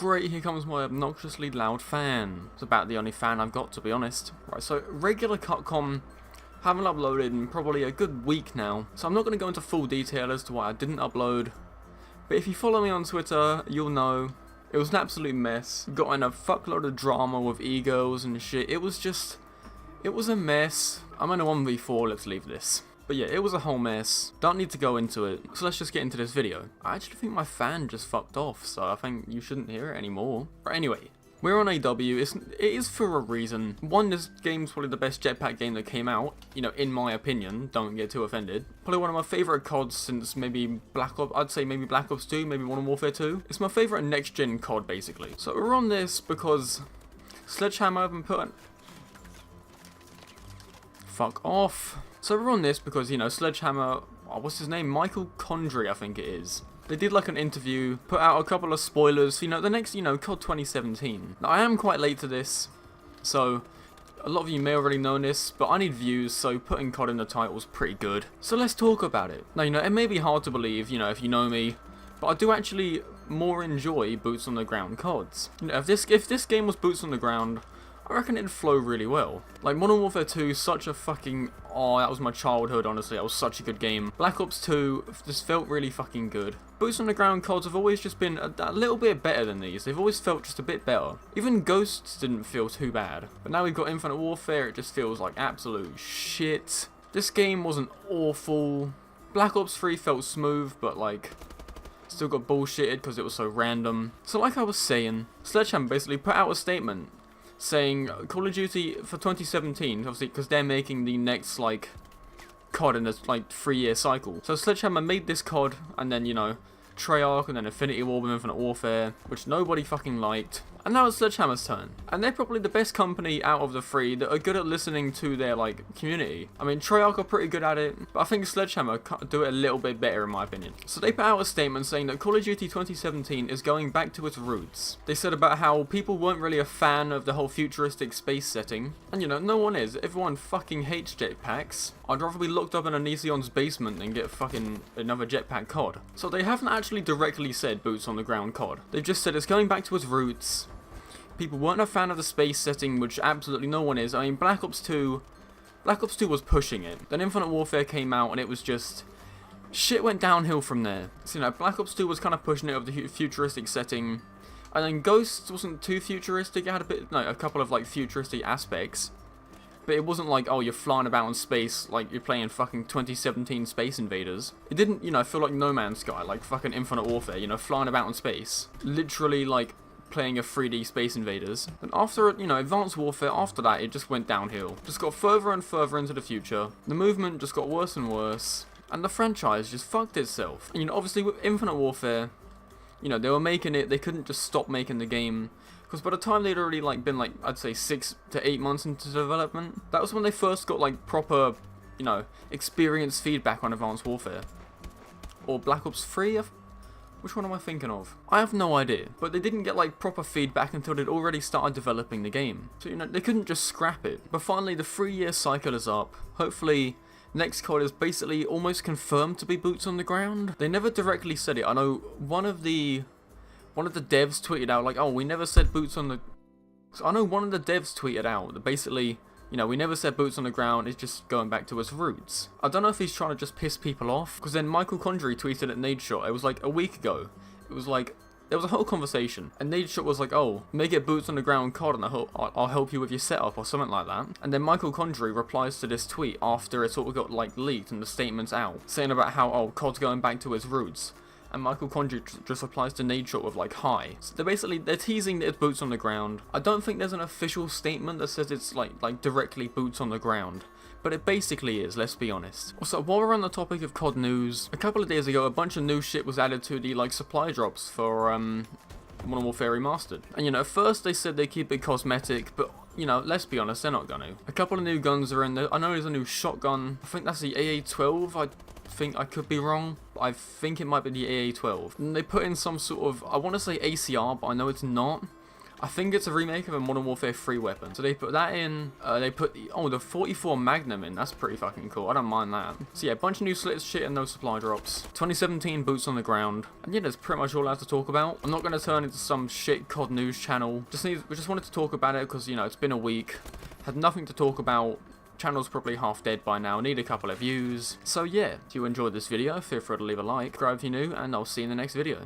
great, here comes my obnoxiously loud fan. It's about the only fan I've got, to be honest. Right, so regular Cutcom haven't uploaded in probably a good week now, so I'm not going to go into full detail as to why I didn't upload. But if you follow me on Twitter, you'll know it was an absolute mess. Got in a fuckload of drama with e-girls and shit. It was a mess. I'm in a 1v4, let's leave this. But yeah, it was a whole mess. Don't need to go into it. So let's just get into this video. I actually think my fan just fucked off, so I think you shouldn't hear it anymore. But anyway, we're on AW. It is for a reason. One, this game's probably the best jetpack game that came out. You know, in my opinion. Don't get too offended. Probably one of my favourite CODs since maybe Black Ops. I'd say maybe Black Ops 2, maybe Modern Warfare 2. It's my favourite next-gen COD, basically. So we're on this because Sledgehammer haven't put... Fuck off. So we're on this because, you know, Sledgehammer, what's his name? Michael Condrey, I think it is. They did like an interview, put out a couple of spoilers, you know, the next, you know, COD 2017. Now, I am quite late to this, so a lot of you may already know this, but I need views, so putting COD in the title is pretty good. So let's talk about it. Now, you know, it may be hard to believe, you know, if you know me, but I do actually more enjoy boots on the ground CODs. You know, if this game was boots on the ground, I reckon it'd flow really well. Like, Modern Warfare 2, such a fucking... Oh, that was my childhood, honestly. That was such a good game. Black Ops 2 just felt really fucking good. Boots on the ground CODs have always just been a little bit better than these. They've always felt just a bit better. Even Ghosts didn't feel too bad. But now we've got Infinite Warfare, it just feels like absolute shit. This game wasn't awful. Black Ops 3 felt smooth, but like... Still got bullshitted because it was so random. So like I was saying, Sledgehammer basically put out a statement saying Call of Duty for 2017, obviously because they're making the next like COD in this like 3-year cycle. So Sledgehammer made this COD, and then, you know, Treyarch, and then Infinity War with Infinite Warfare, which nobody fucking liked. And now it's Sledgehammer's turn. And they're probably the best company out of the three that are good at listening to their, like, community. I mean, Treyarch are pretty good at it, but I think Sledgehammer do it a little bit better in my opinion. So they put out a statement saying that Call of Duty 2017 is going back to its roots. They said about how people weren't really a fan of the whole futuristic space setting. And, you know, no one is. Everyone fucking hates jetpacks. I'd rather be locked up in Onision's basement than get fucking another jetpack COD. So they haven't actually directly said boots on the ground COD. They've just said it's going back to its roots. People weren't a fan of the space setting, which absolutely no one is. I mean, Black Ops 2 was pushing it. Then Infinite Warfare came out and it was just... Shit went downhill from there. So, you know, Black Ops 2 was kind of pushing it with the futuristic setting. And then Ghosts wasn't too futuristic. It had a couple of, like, futuristic aspects. But it wasn't like, oh, you're flying about in space like you're playing fucking 2017 Space Invaders. It didn't, you know, feel like No Man's Sky, like fucking Infinite Warfare, you know, flying about in space. Literally, like... playing a 3D Space Invaders. And after, you know, Advanced Warfare, after that, it just went downhill. Just got further and further into the future. The movement just got worse and worse. And the franchise just fucked itself. And, you know, obviously with Infinite Warfare, you know, they were making it, they couldn't just stop making the game. Because by the time they'd already, like, been, like, I'd say 6 to 8 months into development, that was when they first got, like, proper, you know, experience feedback on Advanced Warfare. Or Black Ops 3, which one am I thinking of? I have no idea, but they didn't get like proper feedback until they'd already started developing the game. So, you know, they couldn't just scrap it. But finally the 3-year cycle is up. Hopefully next COD is basically almost confirmed to be boots on the ground. They never directly said it. I know one of the devs tweeted out like, oh, we never said boots on the... So I know one of the devs tweeted out that basically, you know, we never said boots on the ground, it's just going back to its roots. I don't know if he's trying to just piss people off, because then Michael Condrey tweeted at Nadeshot, it was like a week ago. It was like, there was a whole conversation, and Nadeshot was like, oh, make it boots on the ground COD and I'll help you with your setup, or something like that. And then Michael Condrey replies to this tweet after it sort of got like leaked and the statement's out, saying about how, oh, COD's going back to its roots. And Michael Condrey just replies to Nadeshot with like, hi. So they're teasing that it's boots on the ground. I don't think there's an official statement that says it's like directly boots on the ground. But it basically is, let's be honest. Also, while we're on the topic of COD news, a couple of days ago a bunch of new shit was added to the like supply drops for Modern Warfare Remastered. And, you know, at first they said they keep it cosmetic, but, you know, let's be honest, they're not gonna. A couple of new guns are in there. I know there's a new shotgun. I think that's the AA-12. I think I could be wrong. I think it might be the AA-12. And they put in some sort of, I want to say ACR, but I know it's not. I think it's a remake of a Modern Warfare 3 weapon. So they put that in, they put the 44 Magnum in. That's pretty fucking cool. I don't mind that. So yeah, a bunch of new slits, shit, and no supply drops. 2017 boots on the ground. And yeah, that's pretty much all I have to talk about. I'm not going to turn into some shit COD news channel. We just wanted to talk about it because, you know, it's been a week. Had nothing to talk about. Channel's probably half dead by now, need a couple of views. So yeah, if you enjoyed this video, feel free to leave a like, subscribe if you're new, and I'll see you in the next video.